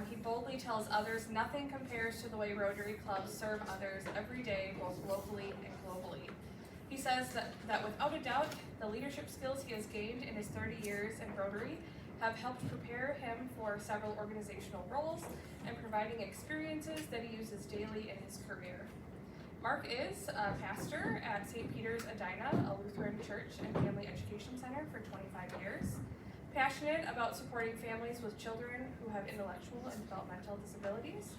He boldly tells others nothing compares to the way Rotary clubs serve others every day, both locally and globally. He says that without a doubt, the leadership skills he has gained in his 30 years in Rotary have helped prepare him for several organizational roles and providing experiences that he uses daily in his career. Mark is a pastor at St. Peter's Edina, a Lutheran church and family education center for 25 years. Passionate about supporting families with children who have intellectual and developmental disabilities.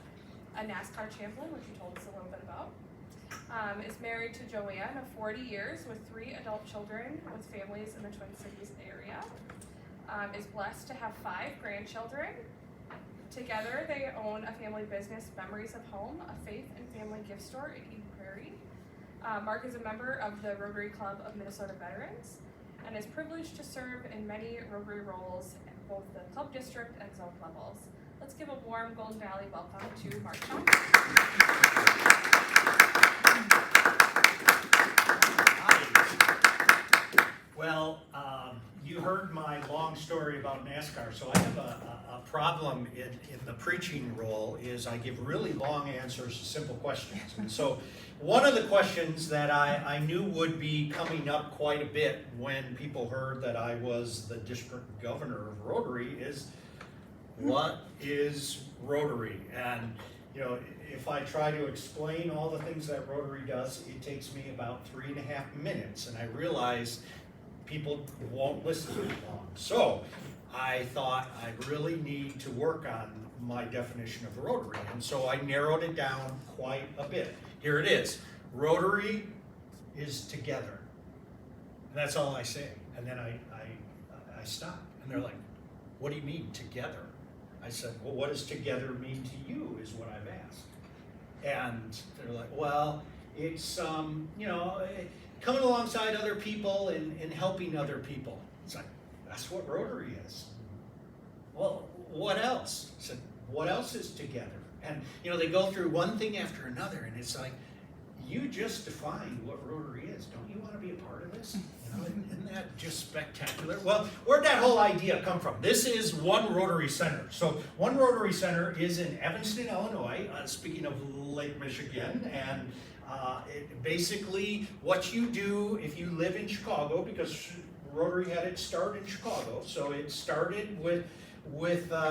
A NASCAR chaplain, which you told us a little bit about. Is married to Joann of 40 years with 3 adult children with families in the Twin Cities area. Is blessed to have 5 grandchildren. Together, they own a family business, Memories of Home, a faith and family gift store in Eden Prairie. Mark is a member of the Rotary Club of Minnesota Veterans and is privileged to serve in many Rotary roles at both the club district and zone levels. Let's give a warm Golden Valley welcome to Mark Shockey. Well, you heard my long story about NASCAR, so I have a problem in the preaching role is I give really long answers to simple questions. And so one of the questions that I knew would be coming up quite a bit when people heard that I was the district governor of Rotary is, what is Rotary? And you know, if I try to explain all the things that Rotary does, it takes me about 3.5 minutes, and I realize people won't listen too long. So I thought I really need to work on my definition of Rotary, and so I narrowed it down quite a bit. Here it is. Rotary is together. And that's all I say. And then I stop. And they're like, what do you mean together? I said, well, what does together mean to you is what I've asked. And they're like, well, it's, coming alongside other people and helping other people. It's like, that's what Rotary is. Well, what else? I said, what else is together? And, they go through one thing after another, and it's like, you just defined what Rotary is. Don't you want to be a part of this? Isn't that just spectacular? Well, where'd that whole idea come from? This is One Rotary Center. So One Rotary Center is in Evanston, Illinois, speaking of Lake Michigan, and basically what you do if you live in Chicago, because Rotary had its start in Chicago, so it started with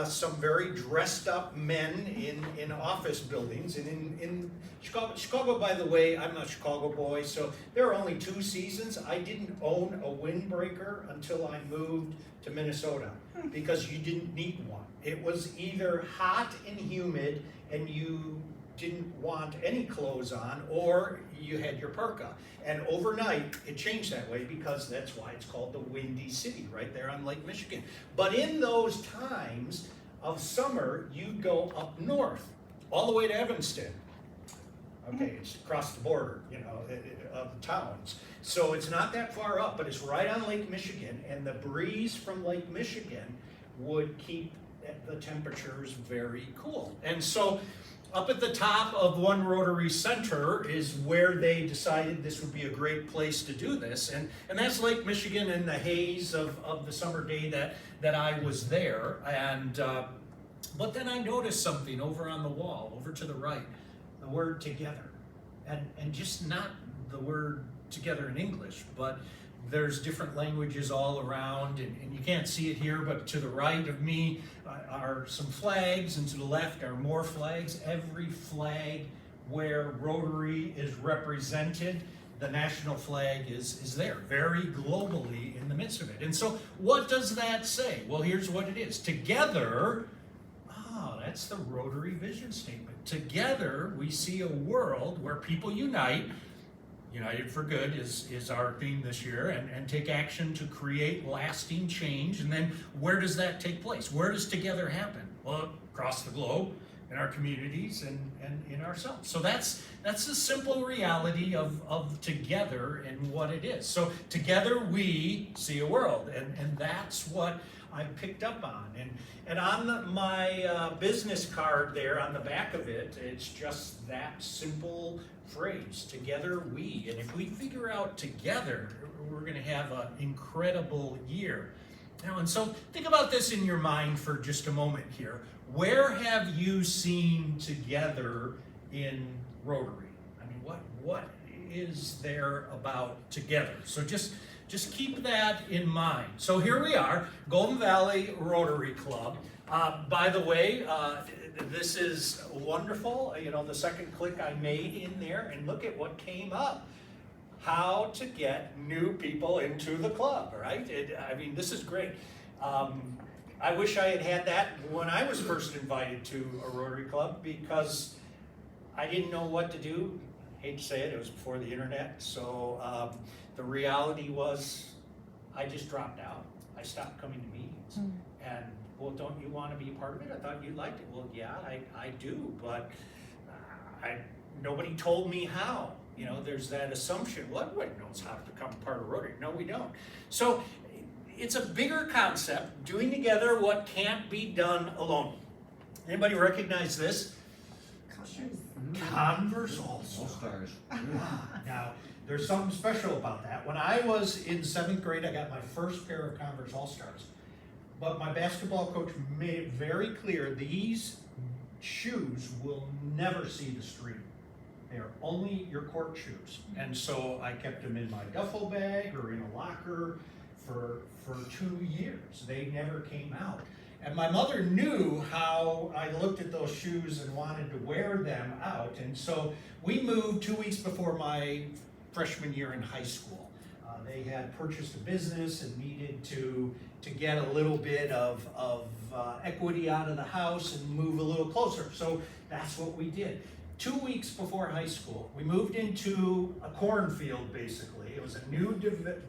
some very dressed up men in office buildings. And in Chicago, by the way, I'm a Chicago boy, so there are only 2 seasons. I didn't own a windbreaker until I moved to Minnesota, because you didn't need one. It was either hot and humid and you didn't want any clothes on, or you had your parka. And overnight, it changed that way, because that's why it's called the Windy City, right there on Lake Michigan. But in those times of summer, you'd go up north, all the way to Evanston. Okay, it's across the border, of the towns. So it's not that far up, but it's right on Lake Michigan, and the breeze from Lake Michigan would keep the temperatures very cool. And so up at the top of One Rotary Center is where they decided this would be a great place to do this. And that's Lake Michigan in the haze of the summer day that I was there. And but then I noticed something over on the wall, over to the right, the word together. And just not the word together in English, but there's different languages all around, and you can't see it here, but to the right of me are some flags, and to the left are more flags. Every flag where Rotary is represented, the national flag is there, very globally in the midst of it. And so what does that say? Well, here's what it is. Together, that's the Rotary vision statement. Together, we see a world where people unite. United for Good is our theme this year, and take action to create lasting change. And then where does that take place? Where does together happen? Well, across the globe, in our communities, and in ourselves. So that's the simple reality of together and what it is. So together we see a world, and that's what I picked up on. And on my business card there, on the back of it, it's just that simple phrase, together we. And if we figure out together, we're going to have an incredible year. Now, and so think about this in your mind for just a moment here. where have you seen together in Rotary? I mean, what is there about together? So just keep that in mind. So here we are, Golden Valley Rotary Club. By the way, this is wonderful. You know, the second click I made in there, and look at what came up. How to get new people into the club, right? I mean, this is great. I wish I had had that when I was first invited to a Rotary Club, because I didn't know what to do. Hate to say it, it was before the internet. So the reality was I just dropped out. I stopped coming to meetings. And, well, don't you want to be a part of it? I thought you liked it. Well, yeah, I do, but nobody told me how. You know, there's that assumption, well, everybody knows how to become part of Rotary. No, we don't. So it's a bigger concept, doing together what can't be done alone. Anybody recognize this? Converse All-Stars. Now, there's something special about that. When I was in 7th grade, I got my first pair of Converse All-Stars. But my basketball coach made it very clear, these shoes will never see the street. They are only your court shoes. And so I kept them in my duffel bag or in a locker for 2 years. They never came out. And my mother knew how I looked at those shoes and wanted to wear them out. And so we moved 2 weeks before my freshman year in high school. They had purchased a business and needed to get a little bit of equity out of the house and move a little closer. So that's what we did. 2 weeks before high school, we moved into a cornfield, basically. It was a new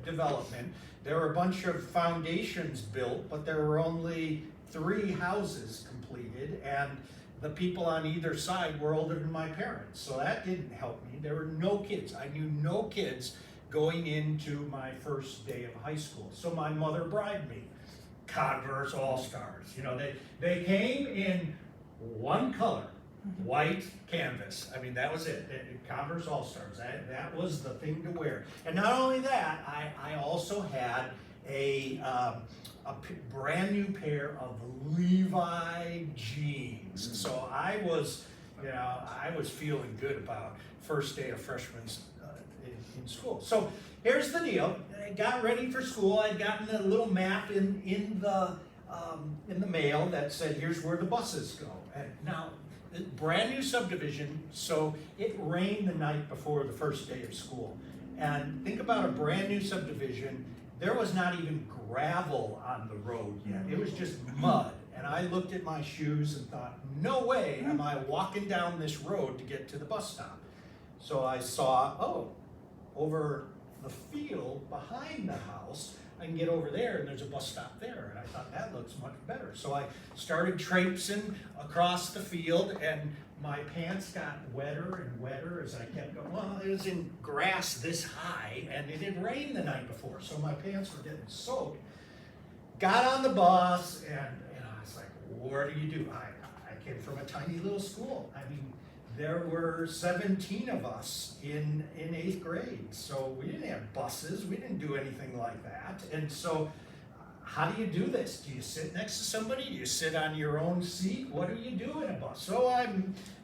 development. There were a bunch of foundations built, but there were only 3 houses completed, and the people on either side were older than my parents. So that didn't help me. There were no kids. I knew no kids going into my first day of high school. So my mother bribed me. Converse All-Stars. You know, they came in one color. White canvas. I mean, that was it. Converse All-Stars. That was the thing to wear. And not only that, I also had a brand new pair of Levi jeans. So I was feeling good about first day of freshman in school. So here's the deal. I got ready for school. I'd gotten a little map in the mail that said, here's where the buses go. And now, brand new subdivision, so it rained the night before the first day of school. And think about a brand new subdivision. There was not even gravel on the road yet. It was just mud. And I looked at my shoes and thought, no way am I walking down this road to get to the bus stop. So I saw, oh, over the field behind the house, I can get over there and there's a bus stop there. And I thought, that looks much better. So I started traipsing across the field, and my pants got wetter and wetter as I kept going. Well, it was in grass this high, and it had rained the night before, so my pants were getting soaked. Got on the bus, and I was like, what do you do? I came from a tiny little school. I mean, there were 17 of us in 8th grade, so we didn't have buses, we didn't do anything like that. And so, how do you do this? Do you sit next to somebody? Do you sit on your own seat? What do you do in a bus? So I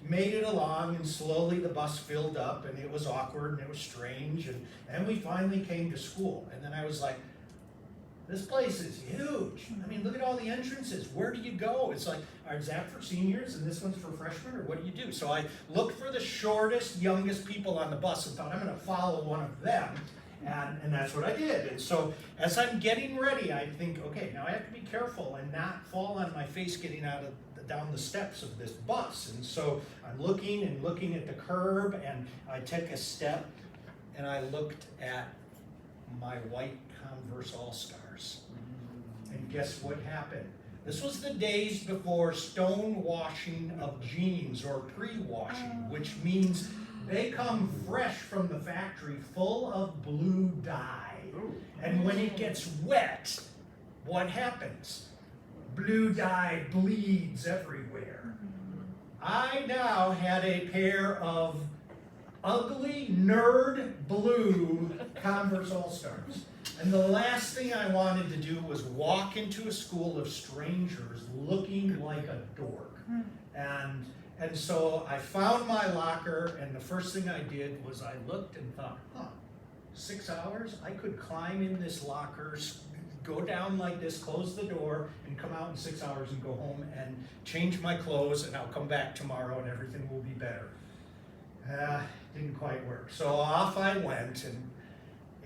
made it along, and slowly the bus filled up, and it was awkward, and it was strange, and then we finally came to school. And then I was like, this place is huge. I mean, look at all the entrances. Where do you go? It's like, is that for seniors and this one's for freshmen, or what do you do? So I looked for the shortest, youngest people on the bus and thought, I'm going to follow one of them. And that's what I did. And so as I'm getting ready, I think, okay, now I have to be careful and not fall on my face getting down the steps of this bus. And so I'm looking at the curb, and I take a step, and I looked at my white Converse All-Stars. And guess what happened? This was the days before stone washing of jeans, or pre-washing, which means they come fresh from the factory full of blue dye. And when it gets wet, what happens? Blue dye bleeds everywhere. I now had a pair of ugly nerd blue Converse All-Stars. And the last thing I wanted to do was walk into a school of strangers looking like a dork. And so I found my locker, and the first thing I did was I looked and thought, 6 hours? I could climb in this locker, go down like this, close the door, and come out in 6 hours and go home and change my clothes, and I'll come back tomorrow and everything will be better. Didn't quite work. So off I went, and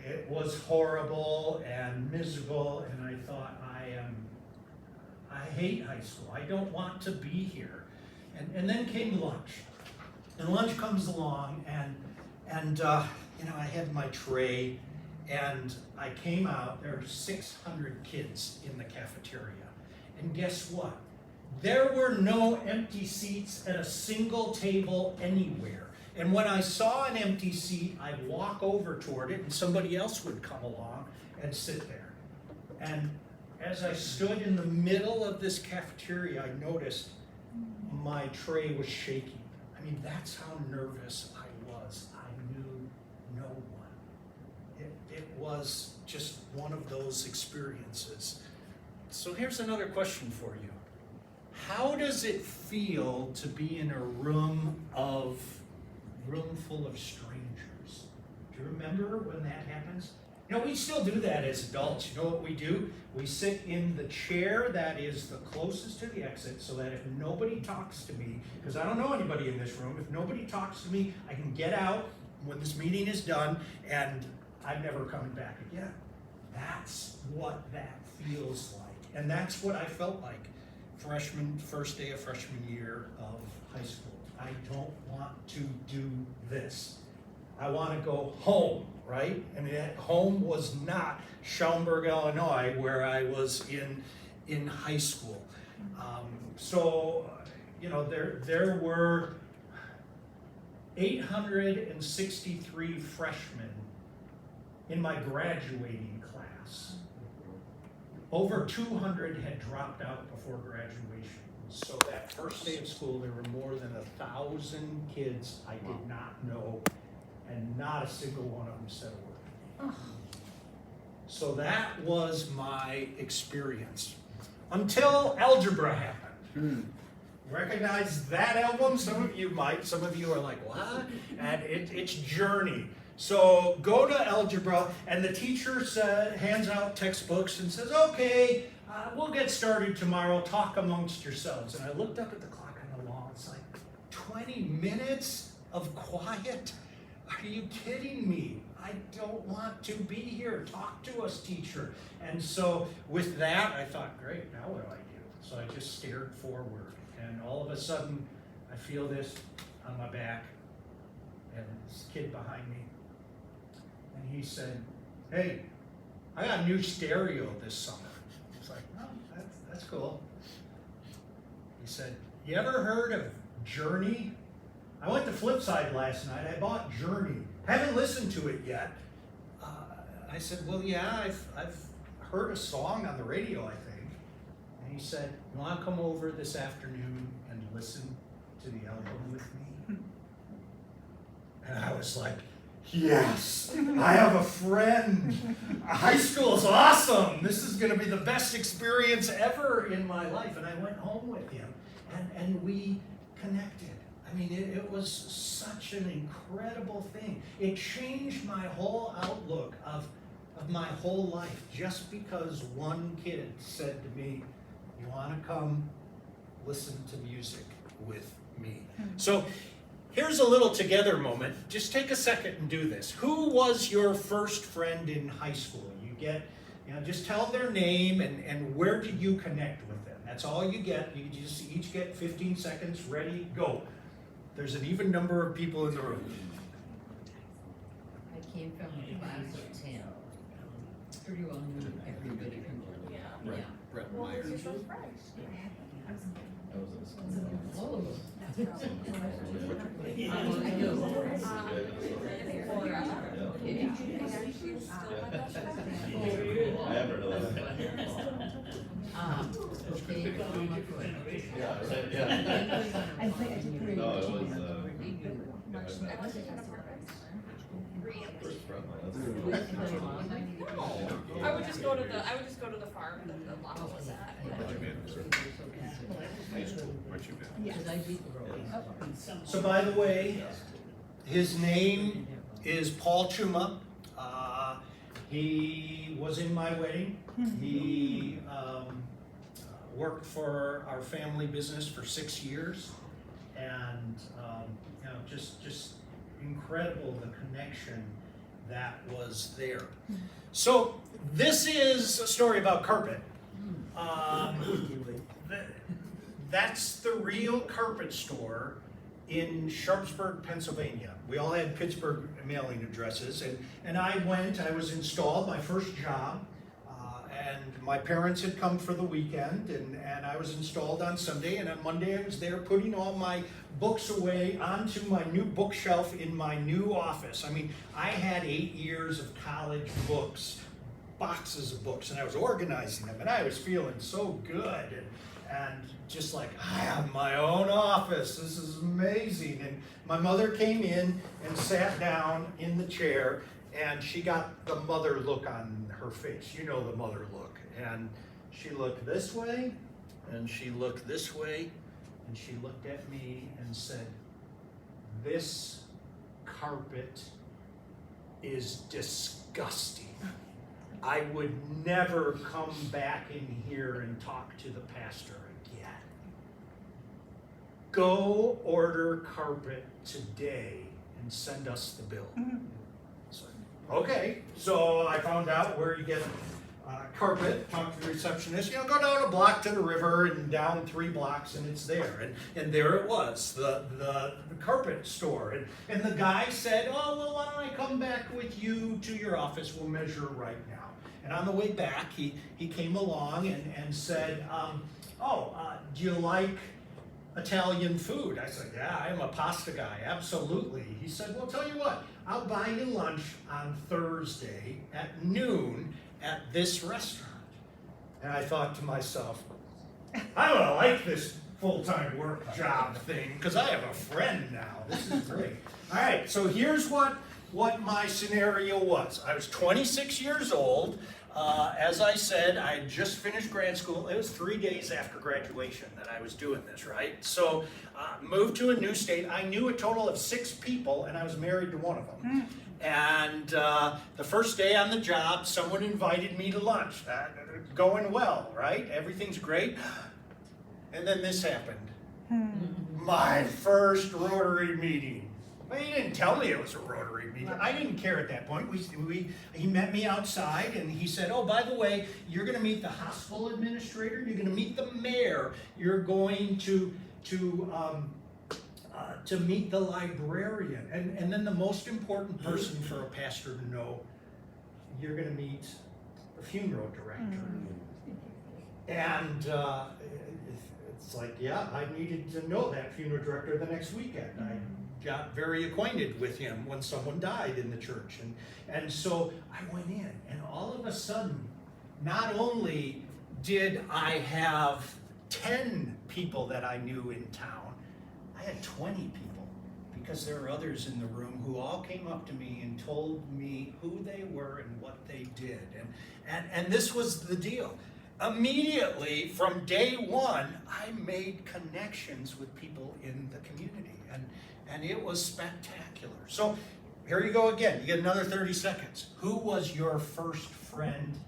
it was horrible and miserable, and I thought, I hate high school. I don't want to be here. And then came lunch. And lunch comes along, and I had my tray, and I came out. There were 600 kids in the cafeteria. And guess what? There were no empty seats at a single table anywhere. And when I saw an empty seat, I'd walk over toward it, and somebody else would come along and sit there. And as I stood in the middle of this cafeteria, I noticed my tray was shaking. I mean, that's how nervous I was. I knew no one. It was just one of those experiences. So here's another question for you. How does it feel to be in a room full of strangers? Do you remember when that happens? We still do that as adults. You know what we do? We sit in the chair that is the closest to the exit so that if nobody talks to me, because I don't know anybody in this room, if nobody talks to me, I can get out when this meeting is done and I'm never coming back again. That's what that feels like. And that's what I felt like first day of freshman year of high school. I don't want to do this. I want to go home, right? And that home was not Schaumburg, Illinois, where I was in high school. There were 863 freshmen in my graduating class. Over 200 had dropped out before graduation. So that first day of school, there were more than 1,000 kids I did not know, and not a single one of them said a word. So that was my experience. Until algebra happened. Recognize that album? Some of you might. Some of you are like, what? And it's Journey. So go to algebra, and the teacher hands out textbooks and says, okay, we'll get started tomorrow. Talk amongst yourselves. And I looked up at the clock on the wall. It's like 20 minutes of quiet? Are you kidding me? I don't want to be here. Talk to us, teacher. And so with that, I thought, great, now what do I do? So I just stared forward. And all of a sudden, I feel this on my back, and this kid behind me. And he said, hey, I got a new stereo this summer. I was like, oh, that's cool. He said, you ever heard of Journey? I went to Flipside last night. I bought Journey. Haven't listened to it yet. I said, well, yeah, I've heard a song on the radio, I think. And he said, you want to come over this afternoon and listen to the album with me? And I was like, yes, I have a friend. High school is awesome. This is going to be the best experience ever in my life. And I went home with him, and we connected. I mean, it was such an incredible thing. It changed my whole outlook of my whole life just because one kid said to me, you want to come listen to music with me? So here's a little together moment. Just take a second and do this. Who was your first friend in high school? Just tell their name and where did you connect with them? That's all you get. You just each get 15 seconds. Ready, go. There's an even number of people in the room. I came from a class of 10. Pretty well knew everybody from there. Yeah. Brett Well, Myers. who's your first friend? Oh. I know. And she's still my best friend. I have heard of that. Okay, Yeah. I think I did pretty No, much. it was, I was kind of nervous. First front line, that's Do good. we have to go on? No, I would just go to the farm that the lot was at. Because I beat the road. So by the way, his name is Paul Chuma. He was in my wedding. He worked for our family business for 6 years, and you know, just incredible the connection that was there. So this is a story about carpet. That's the real carpet store in Sharpsburg, Pennsylvania. We all had Pittsburgh mailing addresses, and I was installed, my first job, and my parents had come for the weekend, and I was installed on Sunday, and on Monday I was there putting all my books away onto my new bookshelf in my new office. I mean, I had 8 years of college books, boxes of books, and I was organizing them, and I was feeling so good, and just like, I have my own office, this is amazing. And my mother came in and sat down in the chair, and she got the mother look on her face. You know the mother look. And she looked this way, and she looked this way, and she looked at me and said, "This carpet is disgusting. I would never come back in here and talk to the pastor again. Go order carpet today and send us the bill." So, okay, so I found out where you get carpet, talked to the receptionist, go down a block to the river and down 3 blocks and it's there. And there it was, the carpet store. And the guy said, "Oh, well, why don't I come back with you to your office, we'll measure right now." And on the way back, he came along and said, "Do you like Italian food?" I said, "Yeah, I'm a pasta guy, absolutely." He said, "Well, tell you what, I'll buy you lunch on Thursday at noon at this restaurant." And I thought to myself, I'm gonna like this full-time work job thing, because I have a friend now. This is great. All right, so here's what my scenario was. I was 26 years old. As I said, I had just finished grad school. It was 3 days after graduation that I was doing this, right? So moved to a new state. I knew a total of 6 people, and I was married to one of them. And the first day on the job, someone invited me to lunch. Going well, right? Everything's great. And then this happened. My first Rotary meeting. Well, he didn't tell me it was a Rotary meeting. I didn't care at that point. He met me outside and he said, "Oh, by the way, you're going to meet the hospital administrator. You're going to meet the mayor. You're going to meet the librarian. And then the most important person for a pastor to know, you're going to meet the funeral director." And it's like, yeah, I needed to know that funeral director the next weekend. I got very acquainted with him when someone died in the church. And so I went in, and all of a sudden, not only did I have 10 people that I knew in town, I had 20 people, because there were others in the room who all came up to me and told me who they were and what they did. And this was the deal. Immediately, from day one, I made connections with people in the community, and it was spectacular. So here you go again. You get another 30 seconds. Who was your first friend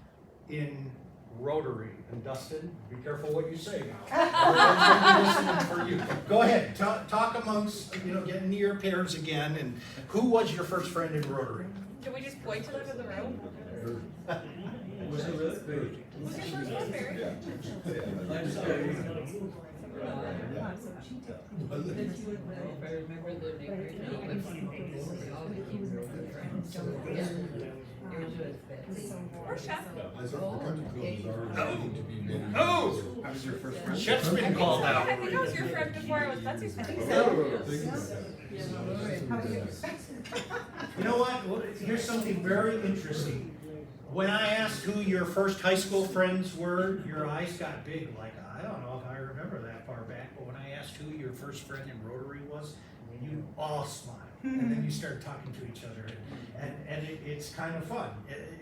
in Rotary? And Dustin, be careful what you say now. Everyone's gonna be listening for you. Go ahead, talk amongst, get in your pairs again. And who was your first friend in Rotary? Can we just point to them in the room? Was it really big? Who's your first one, Barry? If I remember the name right now, we all became real good friends. So, yeah, it was with Betsy. Or Chef? Oh! I was your first friend. Chef's been called out. I think I was your friend before I was Betsy's friend. You know what? Well, here's something very interesting. When I asked who your first high school friends were, your eyes got big, like, I don't know if I remember that far back, but when I asked who your first friend in Rotary was, you all smile, and then you start talking to each other, and it's kind of fun.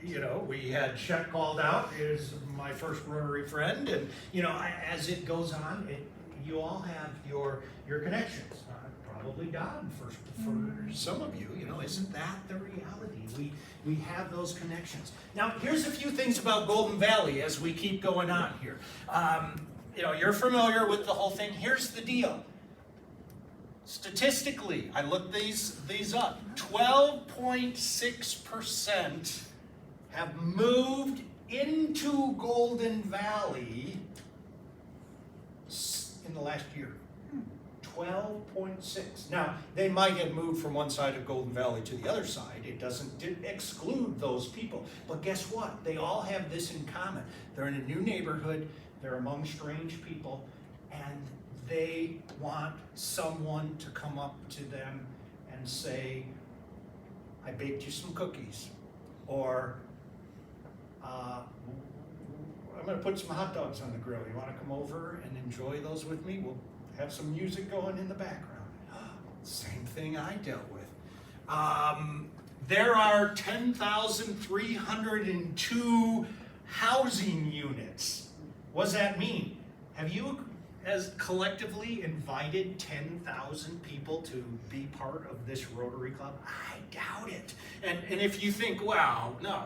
You know, we had Chet called out, is my first Rotary friend, and you know, as it goes on, you all have your connections. Probably Don for some of you, you know, isn't that the reality? We have those connections. Now, here's a few things about Golden Valley as we keep going on here. You know, you're familiar with the whole thing. Here's the deal. Statistically, I looked these up. 12.6% have moved into Golden Valley in the last year. 12.6. Now, they might have moved from one side of Golden Valley to the other side. It doesn't exclude those people. But guess what? They all have this in common. They're in a new neighborhood. They're among strange people. And they want someone to come up to them and say, I baked you some cookies. Or, I'm going to put some hot dogs on the grill. You want to come over and enjoy those with me? We'll have some music going in the background. Same thing I dealt with. There are 10,302 housing units. What does that mean? Have you as collectively invited 10,000 people to be part of this Rotary Club? I doubt it. And if you think, wow, no,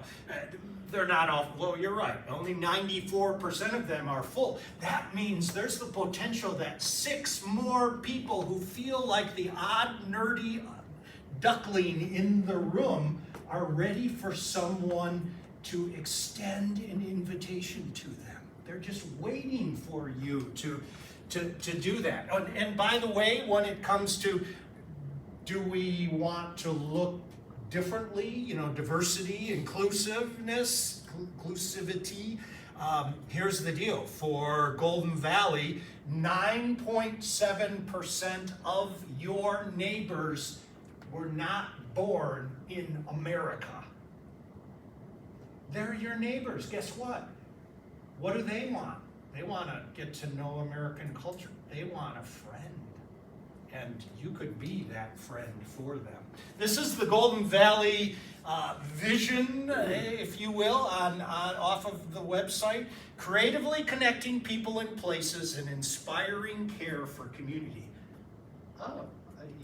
they're not all, well, you're right. Only 94% of them are full. That means there's the potential that 6 more people who feel like the odd, nerdy duckling in the room are ready for someone to extend an invitation to them. They're just waiting for you to do that. And by the way, when it comes to, do we want to look differently, you know, diversity, inclusivity. Here's the deal. For Golden Valley, 9.7% of your neighbors were not born in America. They're your neighbors. Guess what? What do they want? They want to get to know American culture. They want a friend. And you could be that friend for them. This is the Golden Valley vision, if you will, off of the website. Creatively connecting people and places and inspiring care for community. Oh,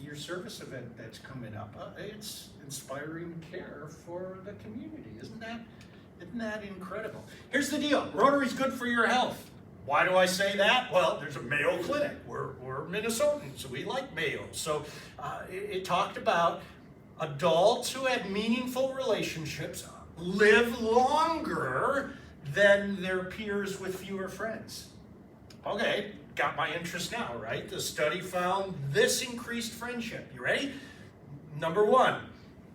your service event that's coming up. It's inspiring care for the community. Isn't that incredible? Here's the deal. Rotary's good for your health. Why do I say that? Well, there's a Mayo Clinic. We're Minnesotans, so we like Mayo. So it talked about adults who had meaningful relationships live longer than their peers with fewer friends. Okay, got my interest now, right? The study found this increased friendship. You ready? Number 1,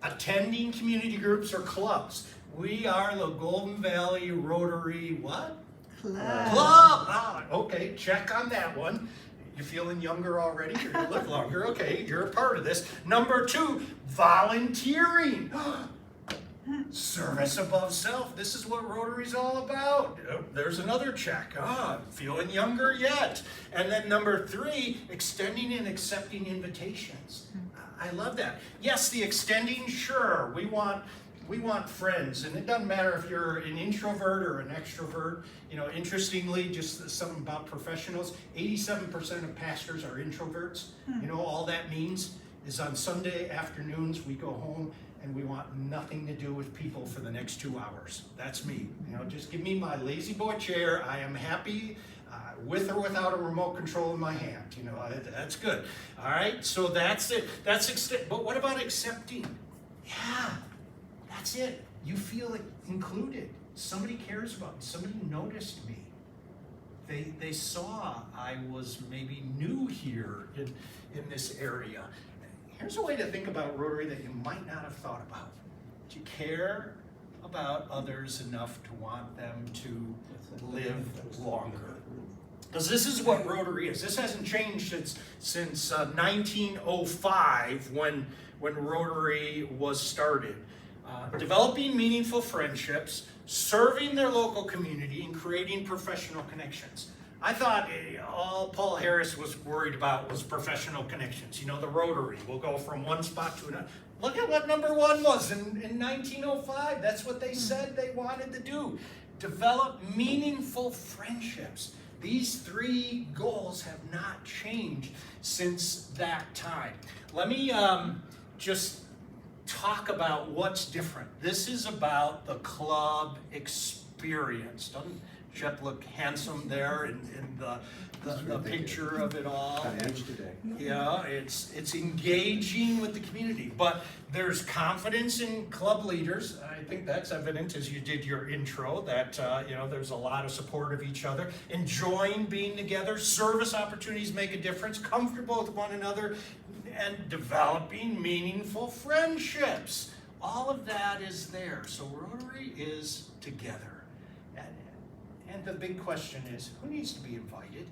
attending community groups or clubs. We are the Golden Valley Rotary what? Club. Okay, check on that one. You feeling younger already? You look longer. Okay, you're a part of this. Number 2, volunteering. Service above self. This is what Rotary's all about. There's another check. Feeling younger yet. And then number 3, extending and accepting invitations. I love that. Yes, the extending, sure. We want friends, and it doesn't matter if you're an introvert or an extrovert. You know, interestingly, just something about professionals, 87% of pastors are introverts. You know, all that means is on Sunday afternoons, we go home and we want nothing to do with people for the next 2 hours. That's me. You know, just give me my lazy boy chair. I am happy with or without a remote control in my hand. You know, that's good. All right, so that's it. But what about accepting? Yeah. That's it. You feel included. Somebody cares about me. Somebody noticed me. They saw I was maybe new here in this area. Here's a way to think about Rotary that you might not have thought about. Do you care about others enough to want them to live longer? Because this is what Rotary is. This hasn't changed since 1905 when Rotary was started. Developing meaningful friendships, serving their local community, and creating professional connections. I thought all Paul Harris was worried about was professional connections. You know, the Rotary will go from one spot to another. Look at what number one was in 1905. That's what they said they wanted to do. Develop meaningful friendships. These three goals have not changed since that time. Let me just talk about what's different. This is about the club experience. Doesn't Shep look handsome there in the picture of it all? Yeah, it's engaging with the community, but there's confidence in club leaders. I think that's evident as you did your intro that there's a lot of support of each other, enjoying being together, service opportunities make a difference, comfortable with one another, and developing meaningful friendships. All of that is there. So Rotary is together. And the big question is, who needs to be invited?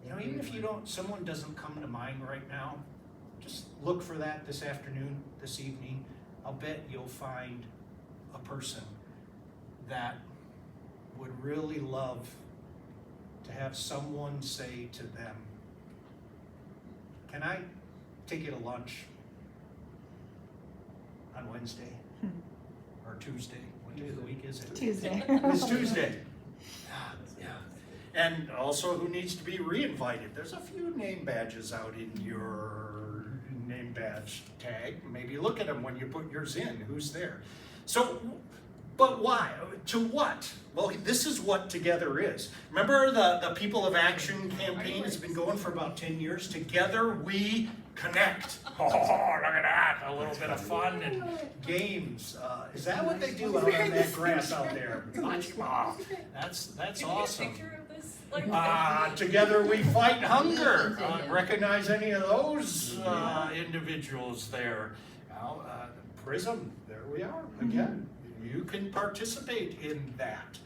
You know, even if someone doesn't come to mind right now, just look for that this afternoon, this evening. I'll bet you'll find a person that would really love to have someone say to them, can I take you to lunch on Wednesday or Tuesday? What day of the week is it? Tuesday. It's Tuesday. Yeah. And also, who needs to be re-invited? There's a few name badges out in your name badge tag. Maybe look at them when you put yours in. Who's there? So, but why? To what? Well, this is what Together is. Remember the People of Action campaign has been going for about 10 years. Together we connect. Oh, look at that. A little bit of fun and games. Is that what they do out on that grass out there? That's awesome. Picture of this? Together we fight hunger. Recognize any of those individuals there? Now, Prism, there we are again. You can participate in that.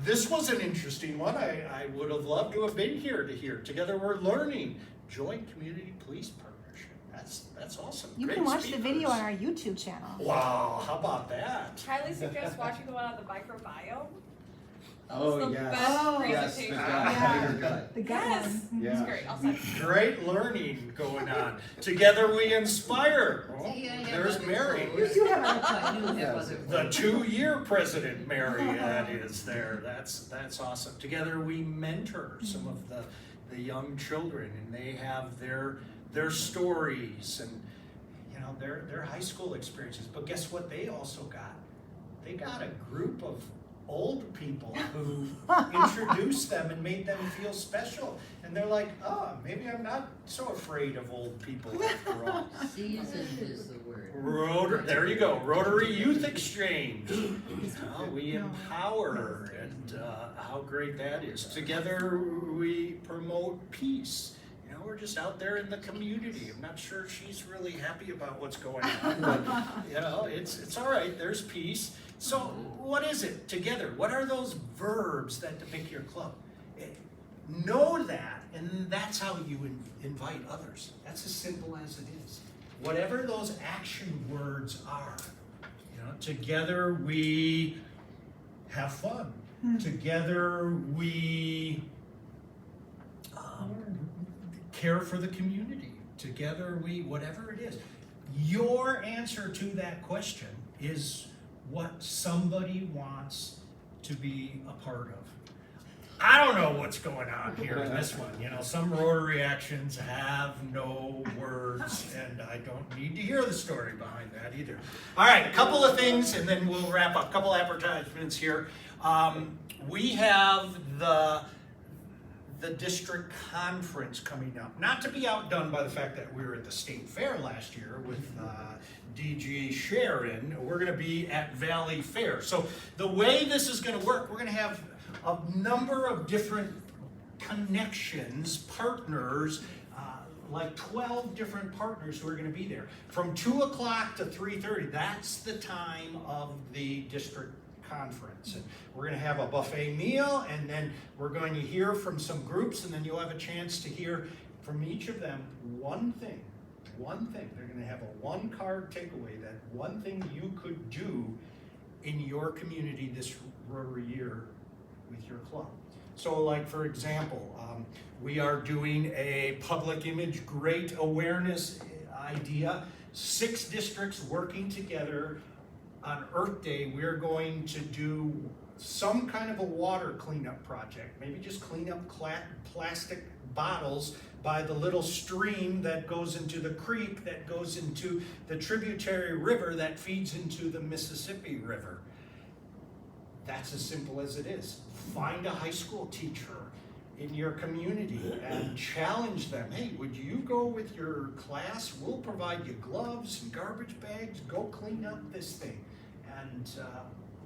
This was an interesting one. I would have loved to have been here to hear. Together we're learning. Joint Community Police Partnership. That's awesome. You Great can watch speakers. the video on our YouTube channel. Wow, how about that? Highly suggest watching the one on the microbiome. That Oh, was the yes. best Oh. Yes, the presentation. gut, Yeah. your gut. The gut Yes. one. It's Yeah. great. I'll send it. Great learning going on. Together we inspire. Oh, See, I have there's other Mary. You do have a I do have other. The 2-year president, Mary, that is there. That's awesome. Together we mentor some of the young children, and they have their stories and their high school experiences. But guess what they also got? They got a group of old people who introduced them and made them feel special. And they're like, maybe I'm not so afraid of old people after all. Seasoned is the word. There you go, Rotary Youth Exchange. We empower, and how great that is. Together we promote peace. We're just out there in the community. I'm not sure she's really happy about what's going on, but it's all right. There's peace. So what is it? Together. What are those verbs that depict your club? Know that, and that's how you invite others. That's as simple as it is. Whatever those action words are, together we have fun. Together we care for the community. Together we, whatever it is. Your answer to that question is what somebody wants to be a part of. I don't know what's going on here in this one. Some Rotary actions have no words, and I don't need to hear the story behind that either. All right, a couple of things, and then we'll wrap up. A couple advertisements here. We have the district conference coming up. Not to be outdone by the fact that we were at the state fair last year with DG Sharon. We're going to be at Valley Fair. So the way this is going to work, we're going to have a number of different connections, partners, like 12 different partners who are going to be there. From 2 o'clock to 3:30, that's the time of the district conference. And we're going to have a buffet meal, and then we're going to hear from some groups, and then you'll have a chance to hear from each of them one thing. They're going to have a one-card takeaway, that one thing you could do in your community this Rotary year with your club. So like, for example, we are doing a public image great awareness idea. 6 districts working together on Earth Day. We're going to do some kind of a water cleanup project. Maybe just clean up plastic bottles by the little stream that goes into the creek, that goes into the tributary river that feeds into the Mississippi River. That's as simple as it is. Find a high school teacher in your community and challenge them. Hey, would you go with your class? We'll provide you gloves and garbage bags. Go clean up this thing. And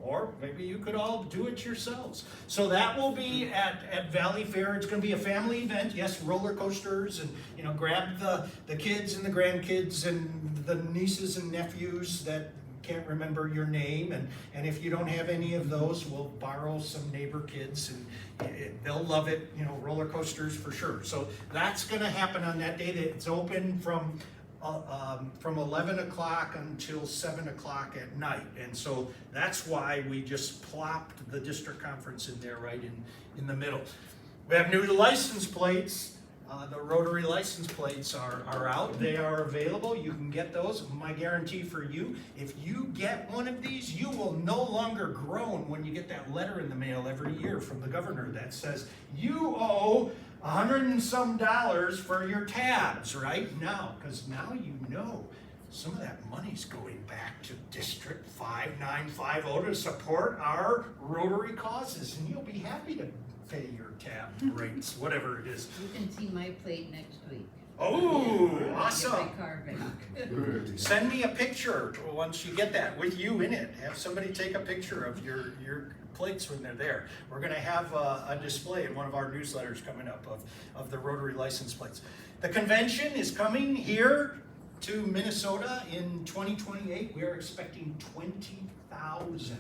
or maybe you could all do it yourselves. So that will be at Valley Fair. It's going to be a family event. Yes, roller coasters, and grab the kids and the grandkids and the nieces and nephews that can't remember your name, and if you don't have any of those, we'll borrow some neighbor kids, and they'll love it. Roller coasters for sure. So that's going to happen on that day. It's open from 11 o'clock until 7 o'clock at night, and so that's why we just plopped the district conference in there right in the middle. We have new license plates. The Rotary license plates are out. They are available. You can get those. My guarantee for you, if you get one of these, you will no longer groan when you get that letter in the mail every year from the governor that says, you owe $100 and some for your tabs right now. Because now some of that money's going back to District 5950 to support our Rotary causes. And you'll be happy to pay your tab rates, whatever it is. You can see my plate next week. Oh, Get awesome. my car back. Send me a picture once you get that with you in it. Have somebody take a picture of your plates when they're there. We're going to have a display in one of our newsletters coming up of the Rotary license plates. The convention is coming here to Minnesota in 2028. We are expecting 20,000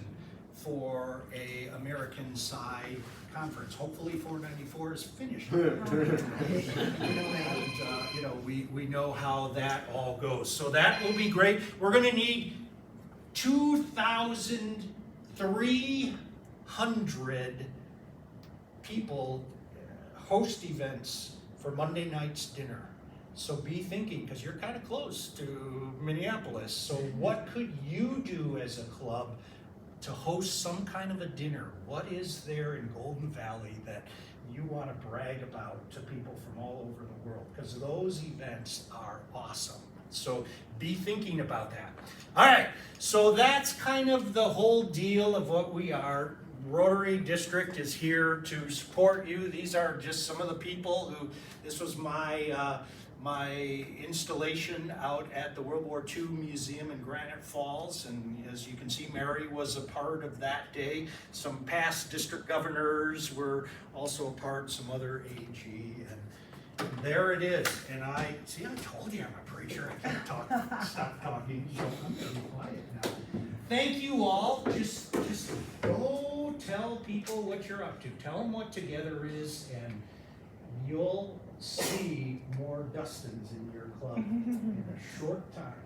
for a American side conference. Hopefully 494 is finished. And we know how that all goes. So that will be great. We're going to need 2,300 people host events for Monday night's dinner. So be thinking, because you're kind of close to Minneapolis. So what could you do as a club to host some kind of a dinner? What is there in Golden Valley that you want to brag about to people from all over the world? Because those events are awesome. So be thinking about that. All right, so that's kind of the whole deal of what we are. Rotary District is here to support you. These are just some of the people who, this was my installation out at the World War II Museum in Granite Falls, and as you can see, Mary was a part of that day. Some past district governors were also a part, some other AG, and there it is. And I told you I'm a preacher. I can't stop talking, so I'm going to be quiet now. Thank you all. Just go tell people what you're up to. Tell them what Together is, and you'll see more Dustins in your club in a short time.